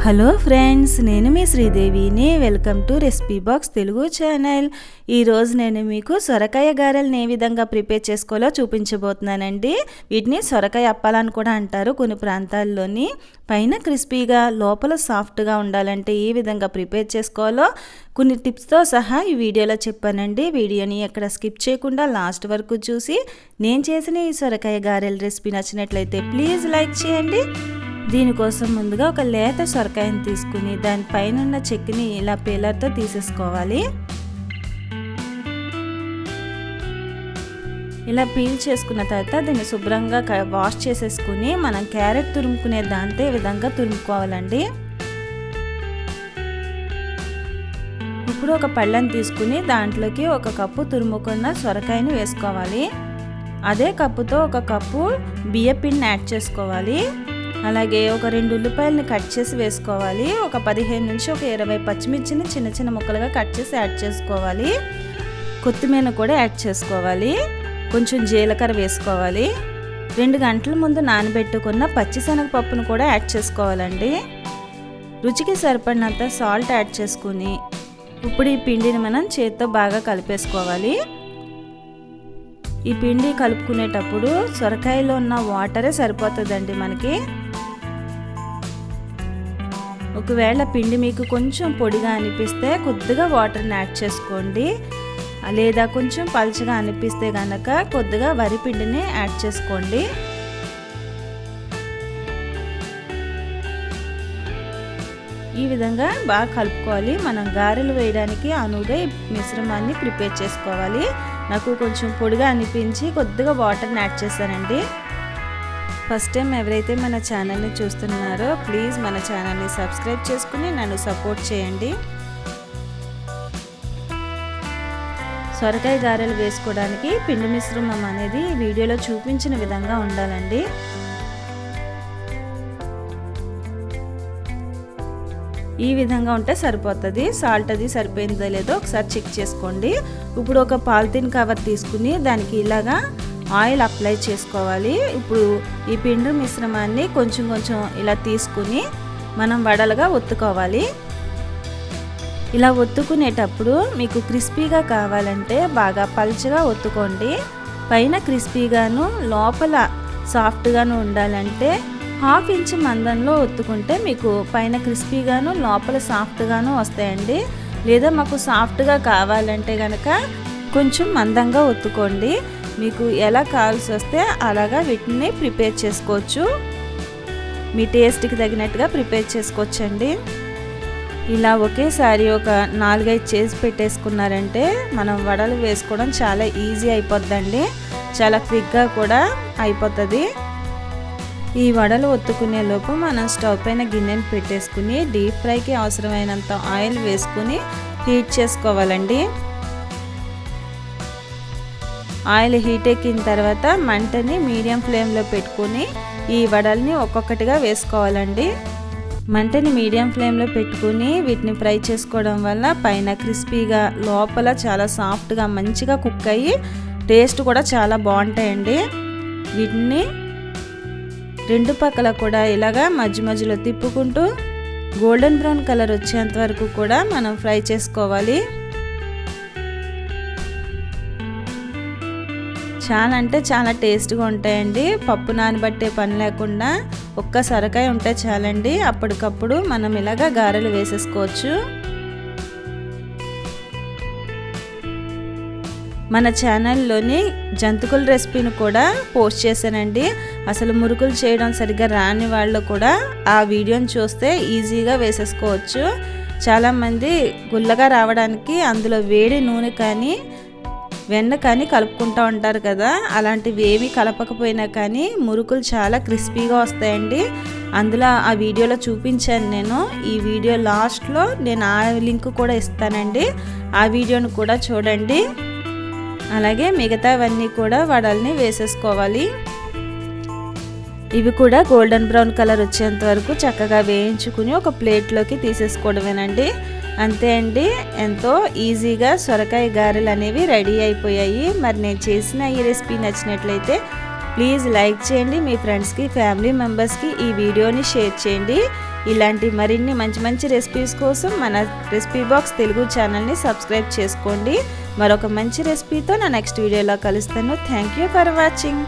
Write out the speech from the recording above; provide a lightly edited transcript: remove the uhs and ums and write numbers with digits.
Hello friends, నేను మీ శ్రీదేవిని. Welcome to recipe box Telugu channel. ఈరోజు నేను మీకు సొరకాయ గారెలను ఏ విధంగా ప్రిపేర్ చేసుకోవాలో చూపించబోతున్నానండి. వీటిని సొరకాయ అప్పాలని కూడా అంటారు కొన్ని ప్రాంతాల్లోని. పైన క్రిస్పీగా లోపల సాఫ్ట్గా ఉండాలంటే ఏ విధంగా ప్రిపేర్ చేసుకోవాలో కొన్ని టిప్స్తో సహా ఈ వీడియోలో చెప్పానండి. వీడియోని ఎక్కడ స్కిప్ చేయకుండా లాస్ట్ వరకు చూసి నేను చేసిన ఈ సొరకాయ గారెల రెసిపీ నచ్చినట్లయితే ప్లీజ్ లైక్ చేయండి. దీనికోసం ముందుగా ఒక లేత సొరకాయని తీసుకుని దానిపైన ఉన్న చెక్కుని ఇలా పీలర్తో తీసేసుకోవాలి. ఇలా పీల్ చేసుకున్న తర్వాత దీన్ని శుభ్రంగా వాష్ చేసేసుకుని మనం క్యారెట్ తురుముకునే దాంతో ఈ విధంగా తురుముకోవాలండి. ఇప్పుడు ఒక పళ్ళని తీసుకుని దాంట్లోకి ఒక కప్పు తురుముకున్న సొరకాయని వేసుకోవాలి. అదే కప్పుతో ఒక కప్పు బియ్యపిండిని యాడ్ చేసుకోవాలి. అలాగే ఒక 2 ఉల్లిపాయలని కట్ చేసి వేసుకోవాలి. ఒక 15 నుంచి ఒక 20 పచ్చిమిర్చిని చిన్న చిన్న ముక్కలుగా కట్ చేసి యాడ్ చేసుకోవాలి. కొత్తిమీర కూడా యాడ్ చేసుకోవాలి. కొంచెం జీలకర్ర వేసుకోవాలి. 2 గంటల ముందు నానబెట్టుకున్న పచ్చిశనగపప్పును కూడా యాడ్ చేసుకోవాలండి. రుచికి సరిపడినంత సాల్ట్ యాడ్ చేసుకుని ఇప్పుడు ఈ పిండిని మనం చేత్తో బాగా కలిపేసుకోవాలి. ఈ పిండి కలుపుకునేటప్పుడు సొరకాయలో ఉన్న వాటరే సరిపోతుందండి మనకి. ఒకవేళ పిండి మీకు కొంచెం పొడిగా అనిపిస్తే కొద్దిగా వాటర్ని యాడ్ చేసుకోండి. లేదా కొంచెం పలుచగా అనిపిస్తే కనుక కొద్దిగా వరి పిండిని యాడ్ చేసుకోండి. ఈ విధంగా బాగా కలుపుకోవాలి. మనం గారెలు వేయడానికి అనువుగా ఈ మిశ్రమాన్ని ప్రిపేర్ చేసుకోవాలి. నాకు కొంచెం పొడిగా అనిపించి కొద్దిగా వాటర్ని యాడ్ చేశానండి. ఫస్ట్ టైం ఎవరైతే మన ఛానల్ని చూస్తున్నారో ప్లీజ్ మన ఛానల్ని సబ్స్క్రైబ్ చేసుకుని నన్ను సపోర్ట్ చేయండి. సొరకాయ గారెలు వేసుకోవడానికి పిండి మిశ్రమం అనేది వీడియోలో చూపించిన విధంగా ఉండాలండి. ఈ విధంగా ఉంటే సరిపోతుంది. సాల్ట్ అది సరిపోయిందో లేదో ఒకసారి చెక్ చేసుకోండి. ఇప్పుడు ఒక పాలిథిన్ కవర్ తీసుకుని దానికి ఇలాగా ఆయిల్ అప్లై చేసుకోవాలి. ఇప్పుడు ఈ పిండి మిశ్రమాన్ని కొంచెం కొంచెం ఇలా తీసుకుని మనం వడలుగా ఒత్తుకోవాలి. ఇలా ఒత్తుకునేటప్పుడు మీకు క్రిస్పీగా కావాలంటే బాగా పల్చగా ఒత్తుకోండి. పైన క్రిస్పీగాను లోపల సాఫ్ట్గాను ఉండాలంటే 1/2 ఇంచ్ మందంలో ఒత్తుకుంటే మీకు పైన క్రిస్పీగాను లోపల సాఫ్ట్గాను వస్తాయండి. లేదా మాకు సాఫ్ట్గా కావాలంటే కనుక కొంచెం మందంగా ఒత్తుకోండి. మీకు ఎలా కావాల్సి వస్తే అలాగా వీటిని ప్రిపేర్ చేసుకోవచ్చు. మీ టేస్ట్కి తగినట్టుగా ప్రిపేర్ చేసుకోవచ్చండి. ఇలా ఒకేసారి ఒక 4-5 చేసి పెట్టేసుకున్నారంటే మనం వడలు వేసుకోవడం చాలా ఈజీ అయిపోద్దండి. చాలా క్విక్గా కూడా అయిపోతుంది. ఈ వడలు ఒత్తుకునే లోపు మనం స్టవ్ పైన గిన్నెని పెట్టేసుకుని డీప్ ఫ్రైకి అవసరమైనంత ఆయిల్ వేసుకుని హీట్ చేసుకోవాలండి. ఆయిల్ హీట్ ఎక్కిన తర్వాత మంటని మీడియం ఫ్లేమ్లో పెట్టుకుని ఈ వడల్ని ఒక్కొక్కటిగా వేసుకోవాలండి. మంటని మీడియం ఫ్లేమ్లో పెట్టుకుని వీటిని ఫ్రై చేసుకోవడం వల్ల పైన క్రిస్పీగా లోపల చాలా సాఫ్ట్గా మంచిగా కుక్ అయ్యి టేస్ట్ కూడా చాలా బాగుంటాయండి. వీటిని 2 పక్కల కూడా ఇలాగా మధ్య మధ్యలో తిప్పుకుంటూ గోల్డెన్ బ్రౌన్ కలర్ వచ్చేంత వరకు కూడా మనం ఫ్రై చేసుకోవాలి. చాలా అంటే చాలా టేస్ట్గా ఉంటాయండి. పప్పు నానబట్టే పని లేకుండా ఒక్క సొరకాయ ఉంటే చాలండి. అప్పటికప్పుడు మనం ఇలాగా గారెలు వేసేసుకోవచ్చు. మన ఛానల్లోని జంతికల రెసిపీని కూడా పోస్ట్ చేశానండి. అసలు మురుకులు చేయడం సరిగ్గా రాని వాళ్ళు కూడా ఆ వీడియోని చూస్తే ఈజీగా వేసేసుకోవచ్చు. చాలామంది గుల్లగా రావడానికి అందులో వేడి నూనె కానీ వెన్న కానీ కలుపుకుంటూ ఉంటారు కదా. అలాంటివి ఏమీ కలపకపోయినా కానీ మురుకులు చాలా క్రిస్పీగా వస్తాయండి. అందులో ఆ వీడియోలో చూపించాను నేను. ఈ వీడియో లాస్ట్లో నేను ఆ లింక్ కూడా ఇస్తానండి. ఆ వీడియోను కూడా చూడండి. అలాగే మిగతావన్నీ కూడా వడల్ని వేసేసుకోవాలి. ఇవి కూడా గోల్డెన్ బ్రౌన్ కలర్ వచ్చేంత వరకు చక్కగా వేయించుకుని ఒక ప్లేట్లోకి తీసేసుకోవడమేనండి. అంతే అండి, ఎంతో ఈజీగా సొరకాయ గారెలు అనేవి రెడీ అయిపోయాయి. మరి నేను చేసిన ఈ రెసిపీ నచ్చినట్లయితే ప్లీజ్ లైక్ చేయండి. మీ ఫ్రెండ్స్కి ఫ్యామిలీ మెంబర్స్కి ఈ వీడియోని షేర్ చేయండి. ఇలాంటి మరిన్ని మంచి మంచి రెసిపీస్ కోసం మన రెసిపీ బాక్స్ తెలుగు ఛానల్ని సబ్స్క్రైబ్ చేసుకోండి. మరొక మంచి రెసిపీతో నా నెక్స్ట్ వీడియోలో కలుస్తాను. Thank you for watching.